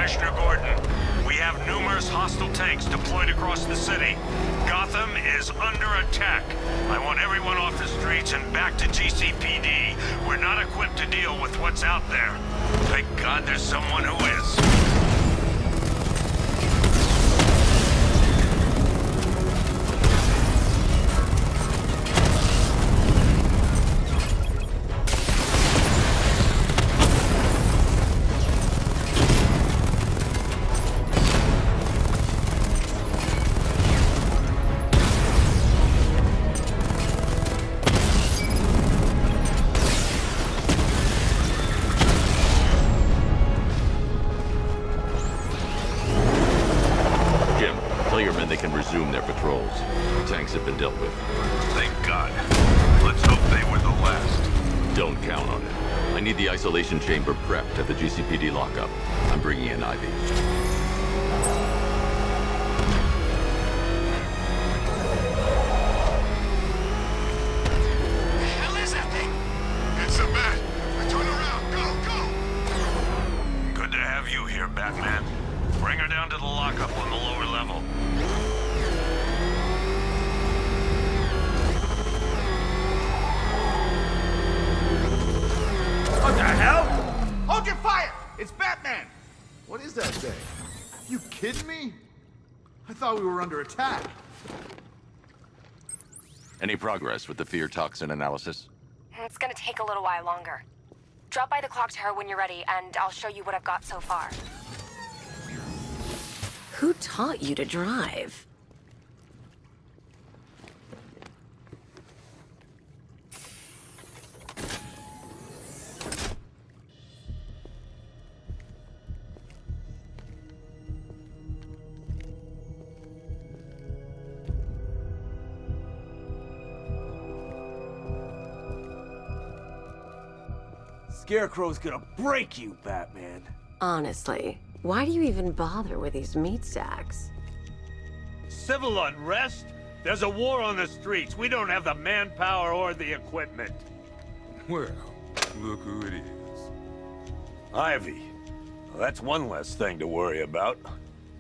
Commissioner Gordon. We have numerous hostile tanks deployed across the city. Gotham is under attack. I want everyone off the streets and back to GCPD. We're not equipped to deal with what's out there. Thank God there's someone who is. They can resume their patrols. Tanks have been dealt with. Thank God. Let's hope they were the last. Don't count on it. I need the isolation chamber prepped at the GCPD lockup. I'm bringing in Ivy. The hell is that thing? It's a bat. Turn around. Go. Good to have you here, Batman. Bring her down to the lockup on the lower level. What the hell? Hold your fire! It's Batman! What is that thing? You kidding me? I thought we were under attack. Any progress with the fear toxin analysis? It's gonna take a little while longer. Drop by the clock tower when you're ready, and I'll show you what I've got so far. Who taught you to drive? Scarecrow's gonna break you, Batman. Honestly, why do you even bother with these meat sacks? Civil unrest? There's a war on the streets. We don't have the manpower or the equipment. Well, look who it is. Ivy. Well, that's one less thing to worry about.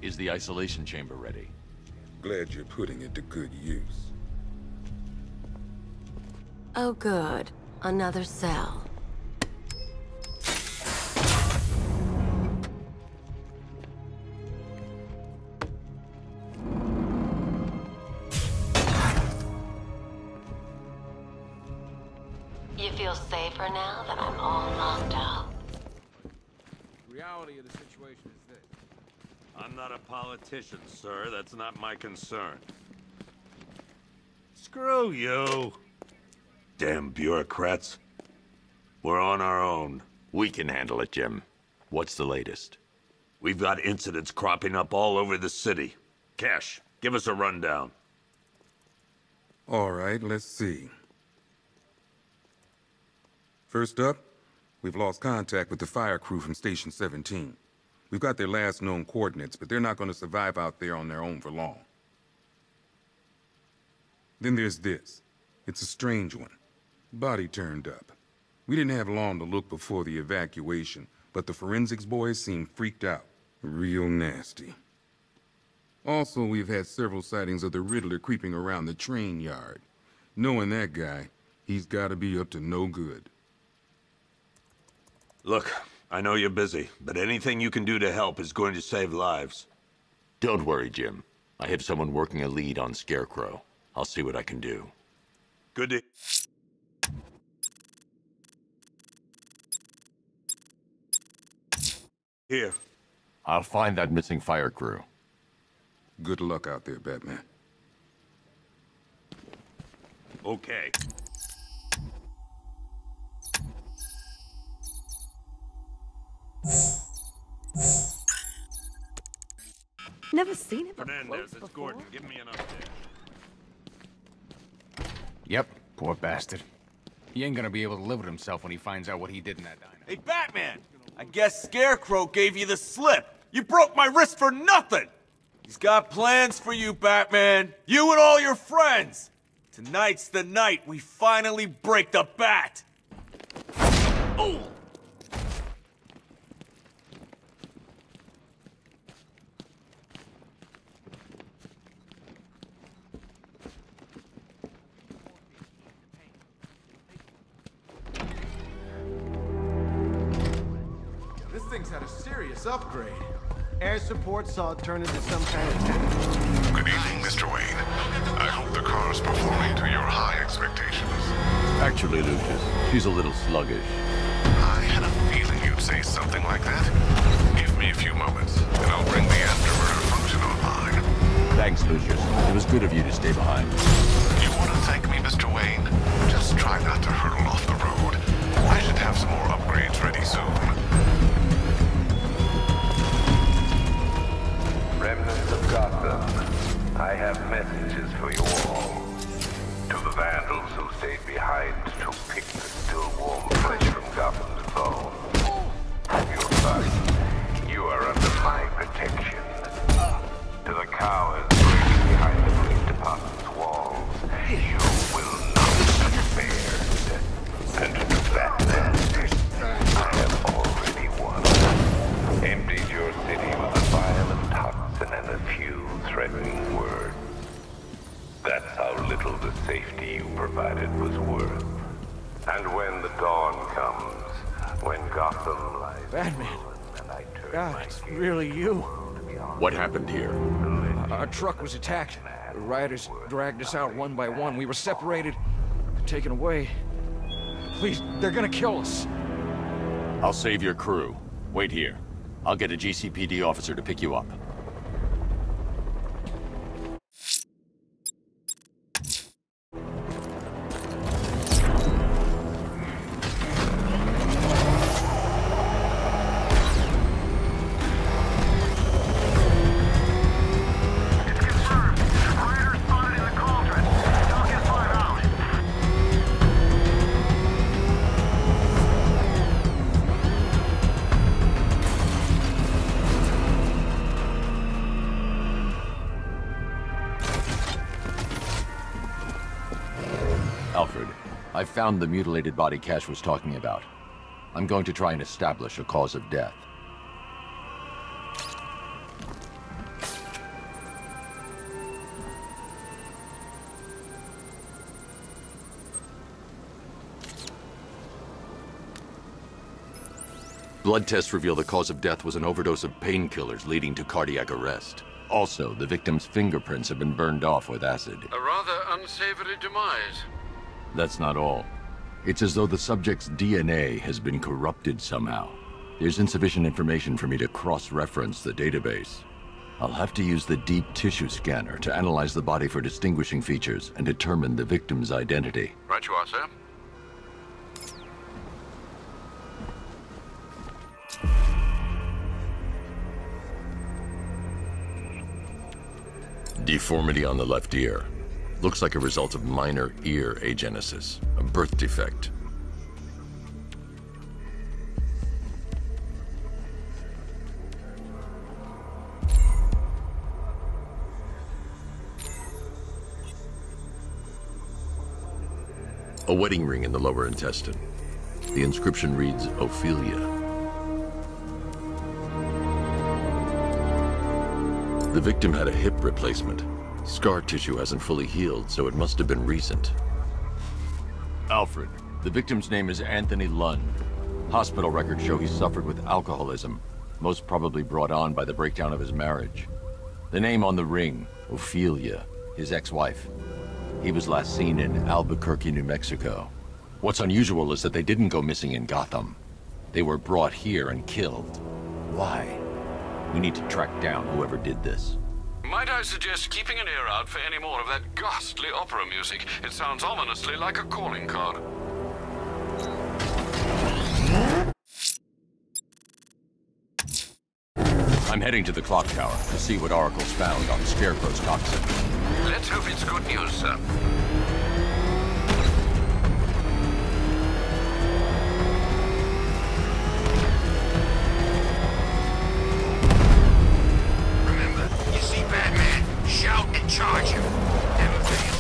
Is the isolation chamber ready? Glad you're putting it to good use. Oh good. Another cell. You feel safer now that I'm all locked up? Reality of the situation is this. I'm not a politician, sir. That's not my concern. Screw you. Damn bureaucrats. We're on our own. We can handle it, Jim. What's the latest? We've got incidents cropping up all over the city. Cash, give us a rundown. All right, let's see. First up, we've lost contact with the fire crew from Station 17. We've got their last known coordinates, but they're not going to survive out there on their own for long. Then there's this. It's a strange one. Body turned up. We didn't have long to look before the evacuation, but the forensics boys seemed freaked out. Real nasty. Also, we've had several sightings of the Riddler creeping around the train yard. Knowing that guy, he's got to be up to no good. Look, I know you're busy, but anything you can do to help is going to save lives. Don't worry, Jim. I have someone working a lead on Scarecrow. I'll see what I can do. Good to... Here. I'll find that missing fire crew. Good luck out there, Batman. Okay. Never seen it Fernandez, it's Gordon. Give me an update. Yep, poor bastard. He ain't gonna be able to live with himself when he finds out what he did in that diner. Hey, Batman! I guess Scarecrow gave you the slip. You broke my wrist for nothing! He's got plans for you, Batman. You and all your friends. Tonight's the night we finally break the bat. Oh! things had a serious upgrade. Air support saw it turn into some kind of tank. Good evening, Mr. Wayne. I hope the car's performing to your high expectations. Actually, Lucius, she's a little sluggish. I had a feeling you'd say something like that. Give me a few moments, and I'll bring the afterburner function online. Thanks, Lucius. It was good of you to stay behind. You want to thank me, Mr. Wayne? Just try not to hurtle off the road. I should have some more upgrades ready soon. Remnants of Gotham, I have messages for you all. To the vandals who stayed behind to pick the still warm flesh from Gotham's bones. You're fine. You are under my protection. To the cowards breaking behind the police department's walls, you will not be spared. And to the badlands, I have already won. Emptied your city with a violent toxin and a few threatening words. That's how little the safety you provided was worth. And when the dawn comes, when Gotham lies Batman. and I turn God, my it's gaze really you. What happened here? Our truck was attacked. The rioters dragged us out one by one. We were separated, taken away. Please, they're gonna kill us. I'll save your crew. Wait here. I'll get a GCPD officer to pick you up. Alfred, I found the mutilated body Cash was talking about. I'm going to try and establish a cause of death. Blood tests reveal the cause of death was an overdose of painkillers leading to cardiac arrest. Also, the victim's fingerprints have been burned off with acid. A rather unsavory demise. That's not all. It's as though the subject's DNA has been corrupted somehow. There's insufficient information for me to cross-reference the database. I'll have to use the deep tissue scanner to analyze the body for distinguishing features and determine the victim's identity. Right you are, sir. Deformity on the left ear. Looks like a result of minor ear agenesis, a birth defect. A wedding ring in the lower intestine. The inscription reads, Ophelia. The victim had a hip replacement. Scar tissue hasn't fully healed, so it must have been recent. Alfred, the victim's name is Anthony Lund. Hospital records show he suffered with alcoholism, most probably brought on by the breakdown of his marriage. The name on the ring, Ophelia, his ex-wife. He was last seen in Albuquerque, New Mexico. What's unusual is that they didn't go missing in Gotham. They were brought here and killed. Why? We need to track down whoever did this. Might I suggest keeping an ear out for any more of that ghastly opera music? It sounds ominously like a calling card. I'm heading to the clock tower to see what Oracle's found on Scarecrow's toxin. Let's hope it's good news, sir. Shout and charge him. Never fail.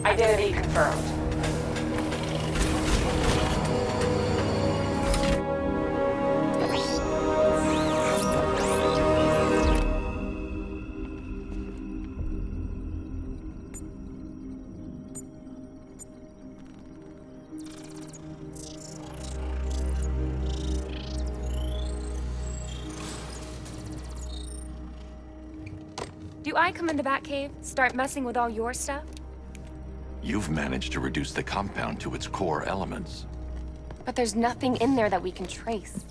Identity confirmed. Do I come in the Batcave, start messing with all your stuff? You've managed to reduce the compound to its core elements. But there's nothing in there that we can trace.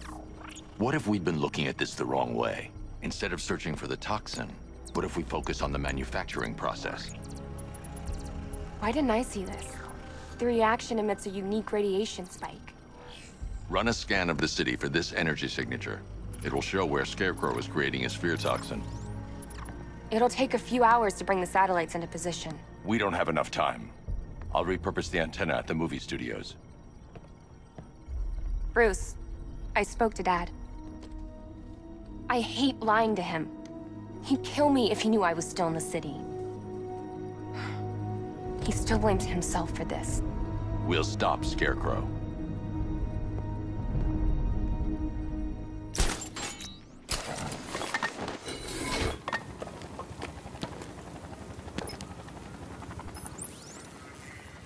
What if we'd been looking at this the wrong way? Instead of searching for the toxin, what if we focus on the manufacturing process? Why didn't I see this? The reaction emits a unique radiation spike. Run a scan of the city for this energy signature. It will show where Scarecrow is creating his fear toxin. It'll take a few hours to bring the satellites into position. We don't have enough time. I'll repurpose the antenna at the movie studios. Bruce, I spoke to Dad. I hate lying to him. He'd kill me if he knew I was still in the city. He still blames himself for this. We'll stop Scarecrow.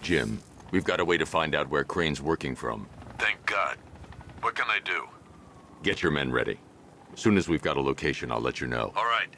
Jim, we've got a way to find out where Crane's working from. Thank God. What can I do? Get your men ready. As soon as we've got a location, I'll let you know. All right.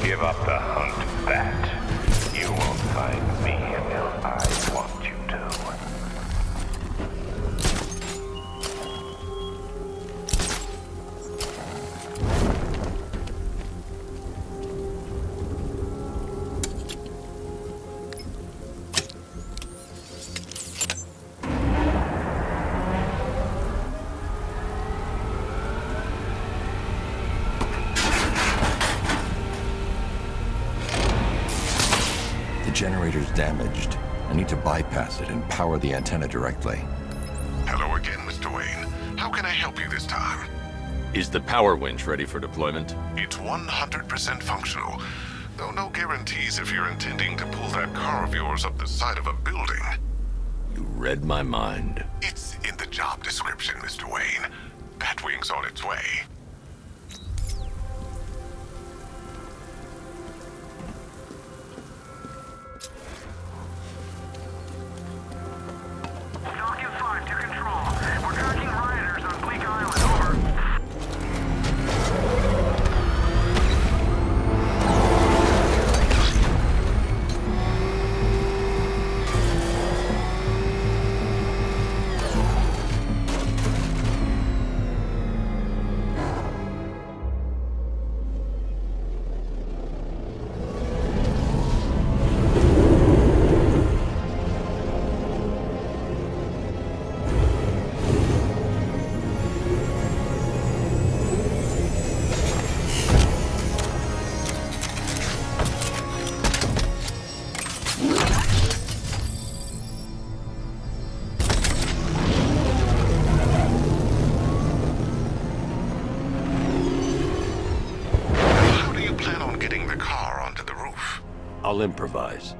Give up the hunt, Bat. You won't find me until I want you to. The generator's damaged. I need to bypass it and power the antenna directly. Hello again, Mr. Wayne. How can I help you this time? Is the power winch ready for deployment? It's 100% functional, though no guarantees if you're intending to pull that car of yours up the side of a building. You read my mind. It's in the job description, Mr. Wayne. Batwing's on its way. I'll improvise.